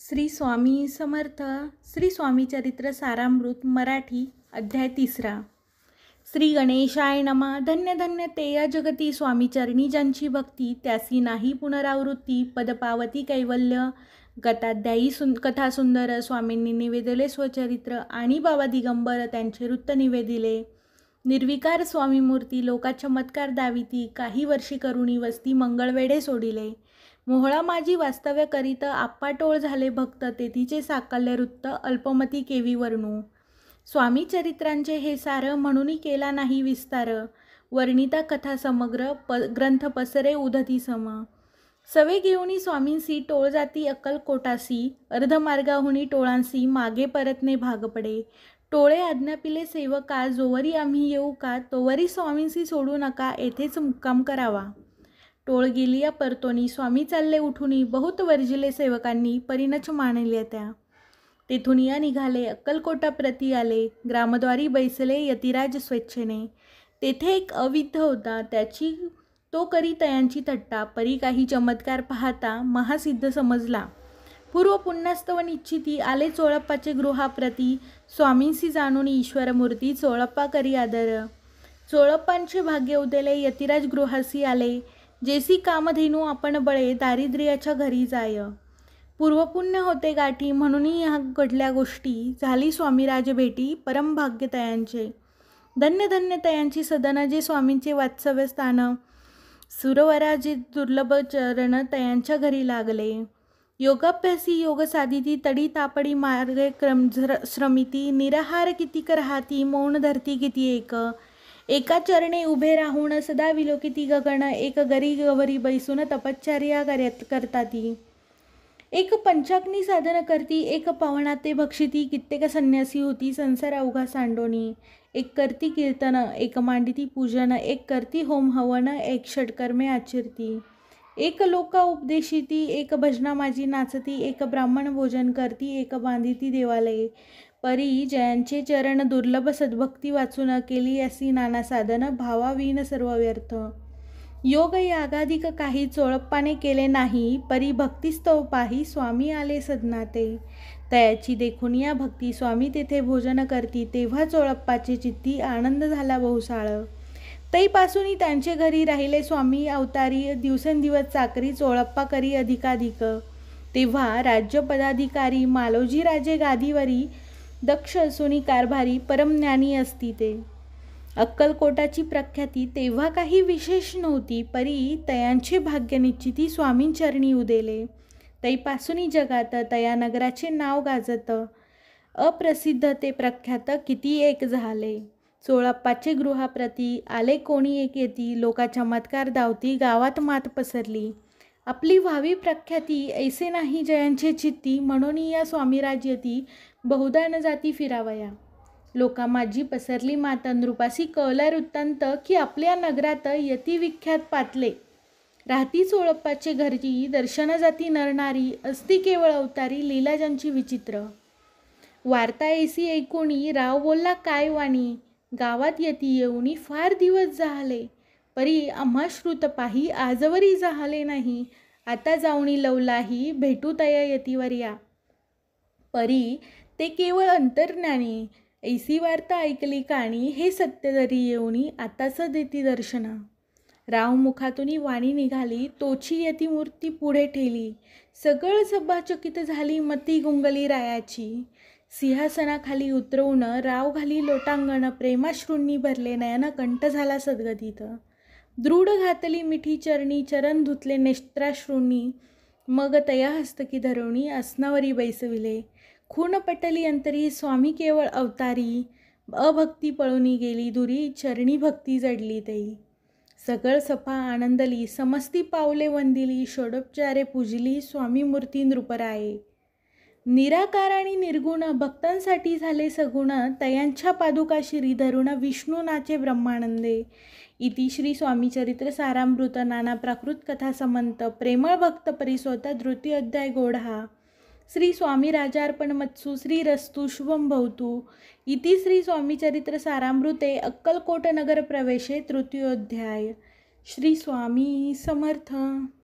श्री स्वामी समर्थ. श्री स्वामी चरित्र सारामृत मराठी अध्याय 3. श्री गणेशाय नमः. धन्य धन्य ते या जगती स्वामी चरणी ज्यांची भक्ती, त्यासी नाही पुनरावृत्ती. पदपावती कैवल्य. गताध्यायी कथा सुंदर. स्वामींनी निवेदिले स्वचरित्र आणि बाबा दिगंबर त्यांचे वृत्त निवेदिले. निर्विकार स्वामी मूर्ती लोका चमत्कार दाविती. काही वर्षी करुणी वस्ती मंगळवेढे सोडिले. मोहळा माझी वास्तव्य करीत आप्पा टोळ झाले भक्त. तेथीचे साकल्य वृत्त अल्पमती केवी वर्णू. स्वामी चरित्रांचे हे सार म्हणून केला नाही विस्तार. वर्णिता कथा समग्र ग्रंथ पसरे उदती सम. सवे घेऊनी स्वामींसी टोळ जाती अक्कलकोटासी. अर्धमार्गाहुनी टोळांसी मागे परतणे भाग पडे. टोळे आज्ञापिले सेवका, जोवरी आम्ही येऊ का, तोवरी स्वामींसी सोडू नका, येथेच मुक्काम करावा. टोळ गेलिया परतोनी. स्वामी चालले उठुनी. बहुत वर्जिले सेवकांनी, परिणच मानल्या त्या. तेथून या निघाले अक्कलकोटा प्रती आले. ग्रामद्वारी बैसले यतिराज स्वेच्छेने. तेथे एक अविद्ध होता, त्याची तो करी तयांची थट्टा. परी काही चमत्कार पाहता महासिद्ध समजला. पूर्व पुण्यास्तव निश्चिती. आले चोळप्पाचे गृहाप्रती. स्वामींसी जाणून ईश्वरमूर्ती, चोळप्पा करी आदर. चोळप्पांचे भाग्य उदेले, यतिराज गृहासी आले. जेसी कामधेनू आपण बळे, दारिद्र्याच्या घरी जाय. पूर्वपुण्य होते गाठी, म्हणून ह्या घडल्या गोष्टी. झाली स्वामीराज भेटी, परम भाग्य तयांचे. धन्य धन्य तयांची सदन, जे स्वामींचे वास्तव्य स्थान. सुरवराजे दुर्लभ चरण तयांच्या घरी लागले. योगाभ्यासी योग साधिती, तडी तापडी मार्गे श्रमिती. निराहार किती राहती, मौन धरती किती एक. एका चरणे उभे राहून सदा विलोकिती गगन. एक गरी गवरी बैसून तपश्चर्या करताती. एक पंचाग्नी साधन करती, एक पावणा ते भक्षिती. कित्येक संन्यासी होती संसार अवघा सांडोनी. एक करती कीर्तन, एक मांडिती पूजन. एक करती होम हवन, एक षटकर्मे आचरती. एक लोका उपदेशिती, एक भजना माझी नाचती. एक ब्राह्मण भोजन करती, एक बांधिती देवालये. परी जयांचे चरण दुर्लभ सद्भक्ती वाचून, केली असी नाना साधन. भावाविन सर्व व्यर्थ. योग यागाधिक काही चोळप्पाने केले नाही. परी भक्तिस्तव पाही, स्वामी आले सदनाते. तयाची देखून या भक्ती, स्वामी तेथे भोजन करती. तेव्हा चोळप्पाचे चित्ती आनंद झाला बहुसाळ. तैपासून त्यांचे घरी राहिले स्वामी अवतारी. दिवसेंदिवस चाकरी चोळप्पा करी अधिकाधिक. तेव्हा राज्य पदाधिकारी मालोजी राजे गादीवरी. दक्ष असुनी कारभारी, परमज्ञानी असती ते. अक्कलकोटाची प्रख्याती तेव्हा काही विशेष नव्हती. परी तयांचे भाग्य निश्चिती, स्वामींचरणी उदेले. तैपासूनी जगात तया नगराचे नाव गाजत. अप्रसिद्ध ते प्रख्यात किती एक झाले. चोळप्पाचे गृहाप्रती आले कोणी एक येती. लोका चमत्कार दावती, गावात मात पसरली. आपली व्हावी प्रख्याती, ऐसे नाही जयांचे चित्ती. म्हणून या स्वामीराज येती, बहुधा न जाती फिरावया. लोका माझी पसरली मात. नृपासी कळला वृत्तांत, की आपल्या नगरात यती विख्यात पातले. राहती चोळप्पाचे घरची, दर्शन जाती नरनारी. असती केवळ अवतारी, लीला ज्यांची विचित्र. वार्ता ऐसी ऐकुणी, राव बोलला काय वाणी. गावात यती येऊनी फार दिवस झाले. परी आम्हा श्रुत पाही, आजवरी झाले नाही. आता जाऊनी लवलाही, भेटू तया यतीवर या. परी ते केवळ अंतर्ज्ञानी. ऐसी वार्ता ऐकली काणी, हे सत्य जरी येऊनी आताच देती दर्शना. राव मुखातून वाणी निघाली, तोची यती मूर्ती पुढे ठेली. सगळ सभा चकित झाली, मती गुंगली रायाची. सिंहासनाखाली उतरवून राव घाली लोटांगण. प्रेमाश्रूंनी भरले नयन, कंठ झाला सद्गतीत. दृढ घातली मिठी चरणी, चरण धुतले नेत्राश्रूंनी. मग तया हस्तकी धरवणी, आसनावरी बैसविले. खून पटली अंतरी, स्वामी केवळ अवतारी. अभक्ती पळूनी गेली दुरी, चरणी भक्ती जडली तई. सगळ सफा आनंदली, समस्ती पावले वंदिली. षोडोपचारे पूजली, स्वामी मूर्ती नृपराये. निराकार आणि निर्गुण, भक्तांसाठी झाले सगुण. तयांच्या पादुका शिरी धरुण, विष्णू नाचे ब्रह्मानंदे. इति श्री स्वामी चरित्र सारामृत नाना प्राकृत कथा समंत. प्रेमळ भक्त परिसोता, तृतीय अध्याय गोढा. श्री स्वामी राजार्पण मत्सु. श्री रस्तु शुभम भवतु. इति श्री स्वामी चरित्र सारामृते अक्कलकोट नगर प्रवेशे तृतीयोध्याय. श्री स्वामी समर्थ.